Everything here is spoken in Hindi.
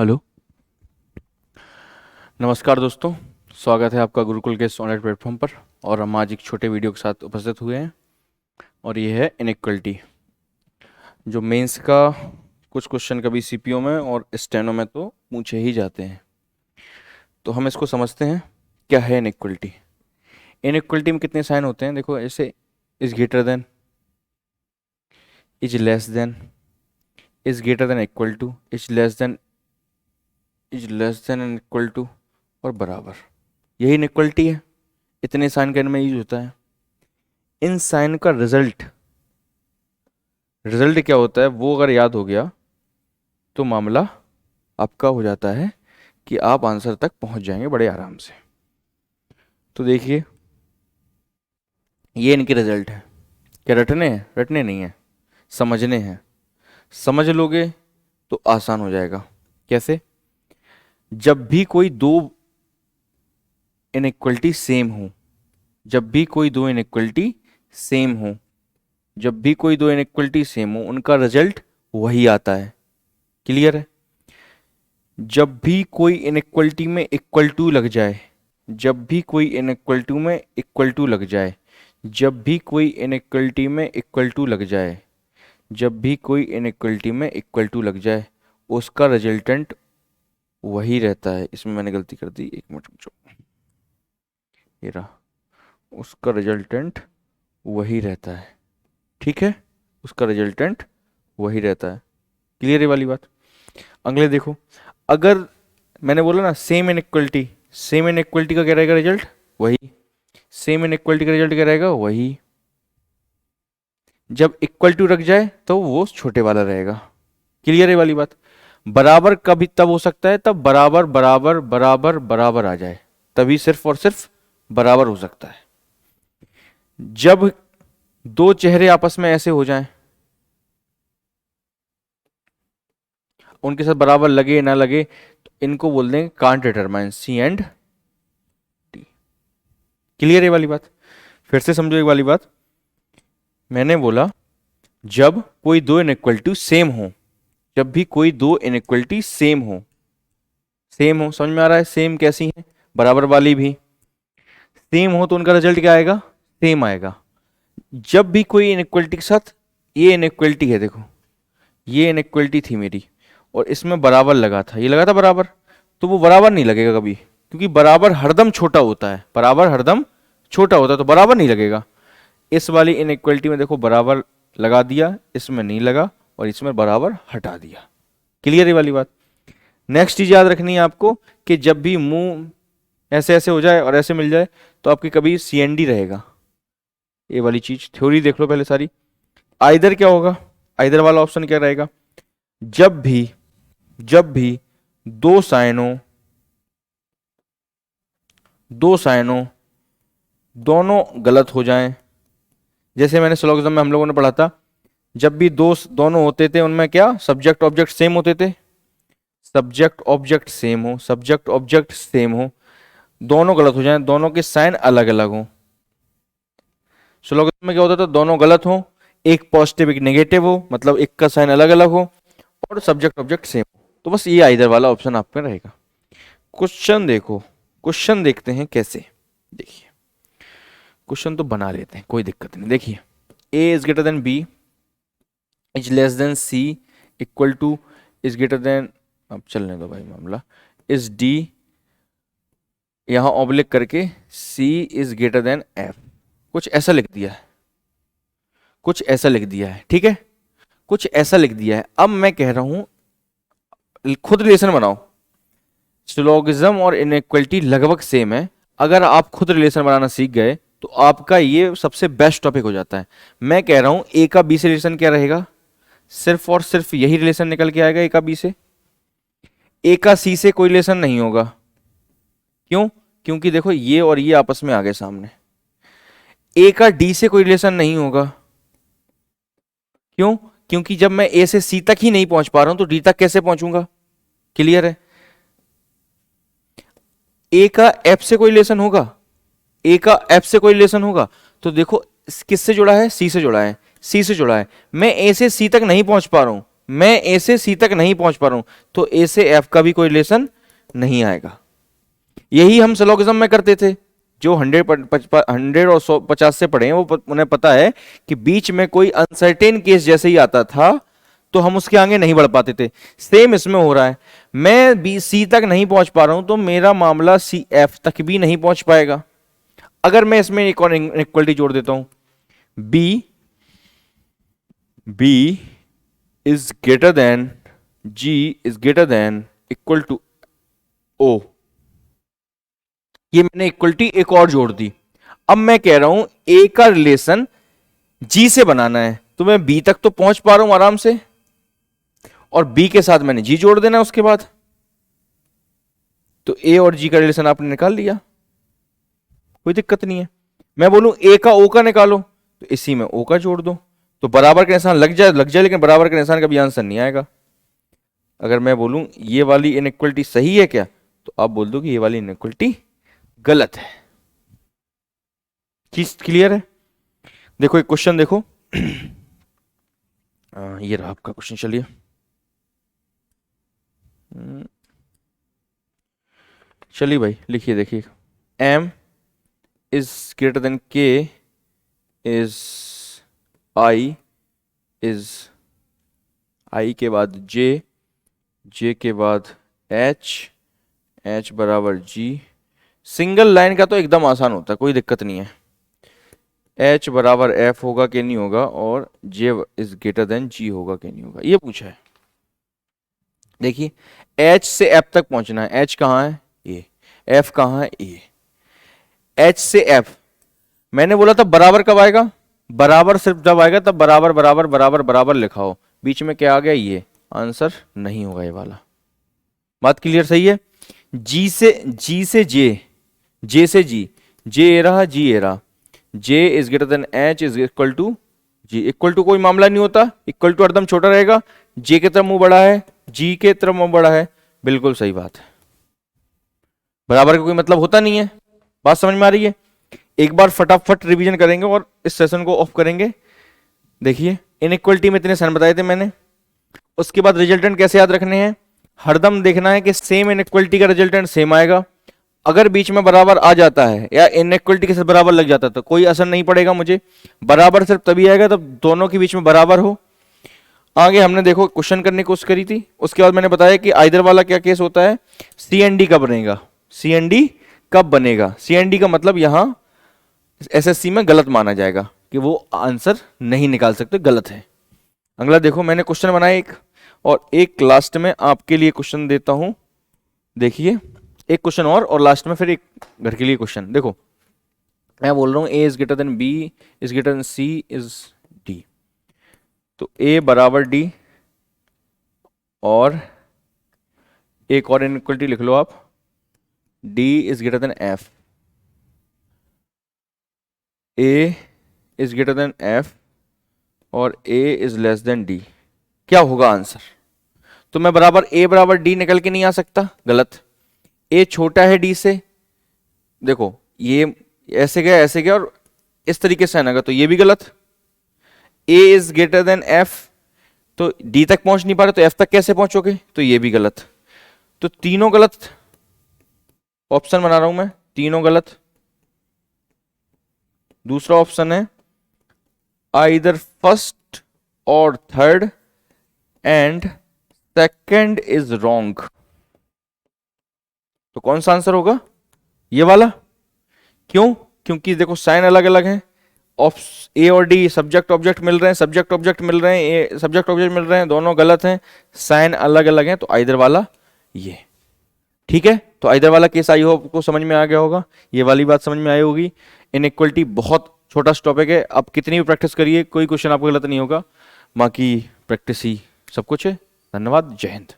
हेलो। नमस्कार दोस्तों, स्वागत है आपका गुरुकुल के इस ऑनलाइन प्लेटफॉर्म पर। और हम आज एक छोटे वीडियो के साथ उपस्थित हुए हैं और ये है इनइक्वलिटी, जो मेंस का कुछ क्वेश्चन कभी सीपीओ में और स्टेनो में तो पूछे ही जाते हैं। तो हम इसको समझते हैं, क्या है इनइक्वलिटी। इनइक्वलिटी में कितने साइन होते हैं? देखो, ऐसे is greater than, is less than, is greater than equal to, is less than and equal to, और बराबर। यही इनइक्वलिटी है। इतने साइन करने में यूज होता है। इन साइन का रिजल्ट क्या होता है, वो अगर याद हो गया तो मामला आपका हो जाता है कि आप आंसर तक पहुंच जाएंगे बड़े आराम से। तो देखिए, ये इनके रिजल्ट है। क्या रटने हैं? रटने नहीं है, समझने हैं। समझ लोगे तो आसान हो जाएगा। कैसे? जब भी कोई दो इनइक्वलिटी सेम हो, जब भी कोई दो इनइक्वलिटी सेम हो, जब भी कोई दो इनइक्वलिटी सेम हो, उनका रिजल्ट वही आता है। क्लियर है? जब भी कोई इनइक्वलिटी में इक्वल टू लग जाए, जब भी कोई इनइक्वलिटी में इक्वल टू लग जाए, जब भी कोई इनइक्वलिटी में इक्वल टू लग जाए, जब भी कोई इनइक्वलिटी में इक्वल टू लग जाए, उसका रिजल्टेंट वही रहता है। इसमें मैंने गलती कर दी, एक मिनट रुको। ये रहा, उसका रिजल्टेंट वही रहता है। ठीक है, उसका रिजल्टेंट वही रहता है। क्लियर है वाली बात? अगले देखो, अगर मैंने बोला ना सेम इनइक्वलिटी, सेम इनइक्वलिटी का क्या रहेगा रिजल्ट? वही। सेम इनइक्वलिटी का रिजल्ट क्या रहेगा? वही। जब इक्वल टू रख जाए तो वो छोटे वाला रहेगा। क्लियर है वाली बात? बराबर कभी तब हो सकता है, तब बराबर बराबर बराबर बराबर आ जाए, तभी सिर्फ और सिर्फ बराबर हो सकता है। जब दो चेहरे आपस में ऐसे हो जाएं, उनके साथ बराबर लगे ना लगे, तो इनको बोल देंगे can't determine, C and D. Clear है वाली बात? फिर से समझो एक वाली बात। मैंने बोला जब कोई दो इनइक्वलिटी सेम हो, जब भी कोई दो इनइक्वलिटी सेम हो, सेम हो, समझ में आ रहा है? सेम कैसी है? बराबर वाली भी सेम हो तो उनका रिजल्ट क्या आएगा? सेम आएगा। जब भी कोई इनइक्वलिटी के साथ, ये इनइक्वलिटी है, देखो ये इनइक्वलिटी थी मेरी और इसमें बराबर लगा था, ये लगा था बराबर, तो वो बराबर नहीं लगेगा कभी, क्योंकि बराबर हरदम छोटा होता है, बराबर हरदम छोटा होता है, तो बराबर नहीं लगेगा। इस वाली इनइक्वलिटी में देखो बराबर लगा दिया, इसमें नहीं लगा, और इसमें बराबर हटा दिया। क्लियर है वाली बात? नेक्स्ट चीज याद रखनी है आपको कि जब भी मुंह ऐसे ऐसे हो जाए और ऐसे मिल जाए तो आपकी कभी सीएनडी रहेगा। ये वाली चीज थ्योरी देख लो पहले सारी। आइदर क्या होगा? आइदर वाला ऑप्शन क्या रहेगा? जब भी दो साइनों दोनों गलत हो जाएं, जैसे मैंने सिलोगिज्म में हम लोगों ने पढ़ा था, जब भी दोनों होते थे उनमें क्या सब्जेक्ट ऑब्जेक्ट सेम होते थे, सब्जेक्ट ऑब्जेक्ट सेम हो, सब्जेक्ट ऑब्जेक्ट सेम हो, दोनों गलत हो जाएं, दोनों के साइन अलग अलग हो। सिलोगिज्म में क्या होता था? दोनों गलत हो, एक पॉजिटिव एक नेगेटिव हो, मतलब एक का साइन अलग अलग हो, और सब्जेक्ट ऑब्जेक्ट सेम हो। तो बस ये आइदर वाला ऑप्शन आप में रहेगा। क्वेश्चन देखो, क्वेश्चन देखते हैं कैसे। देखिए, क्वेश्चन तो बना लेते हैं, कोई दिक्कत नहीं। देखिए, A is greater than B, is less than C, equal to, is greater than, अब चलने दो भाई मामला, इज डी, यहां ऑब्लिक करके सी इज ग्रेटर देन एफ, कुछ ऐसा लिख दिया है, कुछ ऐसा लिख दिया है। ठीक है, कुछ ऐसा लिख दिया है। अब मैं कह रहा हूं खुद रिलेशन बनाओ। सिलोगिज्म और इनइक्वलिटी लगभग सेम है। अगर आप खुद रिलेशन बनाना सीख गए तो आपका ये सबसे बेस्ट टॉपिक हो जाता है। मैं कह रहा हूं ए का बी से रिलेशन क्या रहेगा? सिर्फ और सिर्फ यही रिलेशन निकल के आएगा ए का बी से। ए का सी से कोई रिलेशन नहीं होगा। क्यों? क्योंकि देखो ये और ये आपस में आ गए सामने। ए का डी से कोई रिलेशन नहीं होगा। क्यों? क्योंकि जब मैं ए से सी तक ही नहीं पहुंच पा रहा हूं तो डी तक कैसे पहुंचूंगा? क्लियर है? ए का एफ से कोई रिलेशन होगा? ए का एफ से कोई रिलेशन होगा? तो देखो किससे जुड़ा है? सी से जुड़ा है, सी से जुड़ा है। मैं ए से सी तक नहीं पहुंच पा रहा हूं, मैं ए से सी तक नहीं पहुंच पा रहा हूं, तो ए से एफ का भी कोई रिलेशन नहीं आएगा। यही हम सिलोगिज्म में करते थे। जो 100 और 150 से पढ़े हैं वो उन्हें पता है कि बीच में कोई अनसर्टेन केस जैसे ही आता था तो हम उसके आगे नहीं बढ़ पाते थे। सेम इसमें हो रहा है, मैं बी सी तक नहीं पहुंच पा रहा हूं तो मेरा मामला सी एफ तक भी नहीं पहुंच पाएगा। अगर मैं इसमें एक और इनइक्वालिटी जोड़ देता हूं, B is greater than G is greater than equal to O, ये मैंने इक्वलिटी एक और जोड़ दी। अब मैं कह रहा हूं ए का रिलेशन जी से बनाना है, तो मैं बी तक तो पहुंच पा रहा हूं आराम से, और बी के साथ मैंने जी जोड़ देना उसके बाद, तो ए और जी का रिलेशन आपने निकाल लिया, कोई दिक्कत नहीं है। मैं बोलूं ए का ओ का निकालो, तो इसी में ओ का जोड़ दो, तो बराबर का निशान लग जाए, लेकिन बराबर के निशान का भी आंसर नहीं आएगा। अगर मैं बोलूं ये वाली इनइक्वलिटी सही है क्या, तो आप बोल दो कि ये वाली इनइक्वलिटी गलत है। चीज क्लियर है? देखो एक क्वेश्चन देखो, ये रहा आपका क्वेश्चन, चलिए चलिए भाई लिखिए, देखिए m is greater then k is i is i के बाद j के बाद h बराबर g। सिंगल लाइन का तो एकदम आसान होता है, कोई दिक्कत नहीं है। h बराबर f होगा कि नहीं होगा, और j is greater then g होगा कि नहीं होगा, ये पूछा है। देखिए h से f तक पहुंचना है, h कहाँ है a, f कहाँ है a, h से f मैंने बोला था बराबर कब आएगा, बराबर सिर्फ जब आएगा तब बराबर बराबर बराबर बराबर लिखाओ। बीच में क्या आ गया, ये आंसर नहीं होगा ये वाला। बात क्लियर, सही है? g से j से g ए रहा, g ए रहा, j is greater than h is equal to g। Equal to कोई मामला नहीं होता, इक्वल टू हरदम छोटा रहेगा, j की तरफ मुंह बड़ा है, g के तरफ मुंह बड़ा है, बिल्कुल सही बात है। बराबर का कोई मतलब होता नहीं है। बात समझ में आ रही है? एक बार फटाफट रिवीजन करेंगे और इस सेशन को ऑफ करेंगे। देखिए इनइक्वलिटी में इतने साइन बताए थे मैंने, उसके बाद रिजल्टेंट कैसे याद रखने हैं, हरदम देखना है कि सेम इनइक्वलिटी का रिजल्टेंट सेम आएगा। अगर बीच में बराबर आ जाता है या इनइक्वलिटी के साथ बराबर लग जाता है तो कोई असर नहीं पड़ेगा मुझे, बराबर सिर्फ तभी आएगा तब दोनों के बीच में बराबर हो। आगे हमने देखो क्वेश्चन करने की कोशिश करी थी, उसके बाद मैंने बताया कि आइदर वाला क्या केस होता है, सी एंड डी कब बनेगा, सी एंड डी कब बनेगा। सी एंड डी का मतलब यहां एसएससी में गलत माना जाएगा कि वो आंसर नहीं निकाल सकते, गलत है। अगला देखो मैंने क्वेश्चन बनाया एक, और एक लास्ट में आपके लिए क्वेश्चन देता हूं। देखिए एक क्वेश्चन और लास्ट में फिर एक घर के लिए क्वेश्चन। देखो मैं बोल रहा हूं A is greater than B is greater than C is D, तो ए बराबर डी, और एक और इनइक्वलिटी लिख लो आप, D is greater then F, A is greater then F और ए इज लेस देन डी। क्या होगा आंसर? तो मैं बराबर ए बराबर डी निकल के नहीं आ सकता, गलत। ए छोटा है डी से, देखो ये ऐसे गया और इस तरीके से आना, तो ये भी गलत। ए इज ग्रेटर देन एफ, तो डी तक पहुंच नहीं पा रहे तो एफ तक कैसे पहुंचोगे, तो ये भी गलत। तो तीनों गलत ऑप्शन बना रहा हूं मैं, तीनों गलत। दूसरा ऑप्शन है आइदर फर्स्ट और third and second is wrong, तो कौन सा आंसर होगा, ये वाला। क्यों? क्योंकि देखो साइन अलग अलग है, ए और डी सब्जेक्ट ऑब्जेक्ट मिल रहे हैं, सब्जेक्ट ऑब्जेक्ट मिल रहे हैं, ए सब्जेक्ट ऑब्जेक्ट मिल रहे हैं, दोनों गलत हैं, साइन अलग अलग हैं, तो आइदर वाला ये। ठीक है, तो आइदर वाला केस आई होप को समझ में आ गया होगा, ये वाली बात समझ में आई होगी। इनइक्वलिटी बहुत छोटा टॉपिक है, आप कितनी भी प्रैक्टिस करिए कोई क्वेश्चन आपको गलत नहीं होगा, बाकी प्रैक्टिस ही सब कुछ है। धन्यवाद, जय हिंद।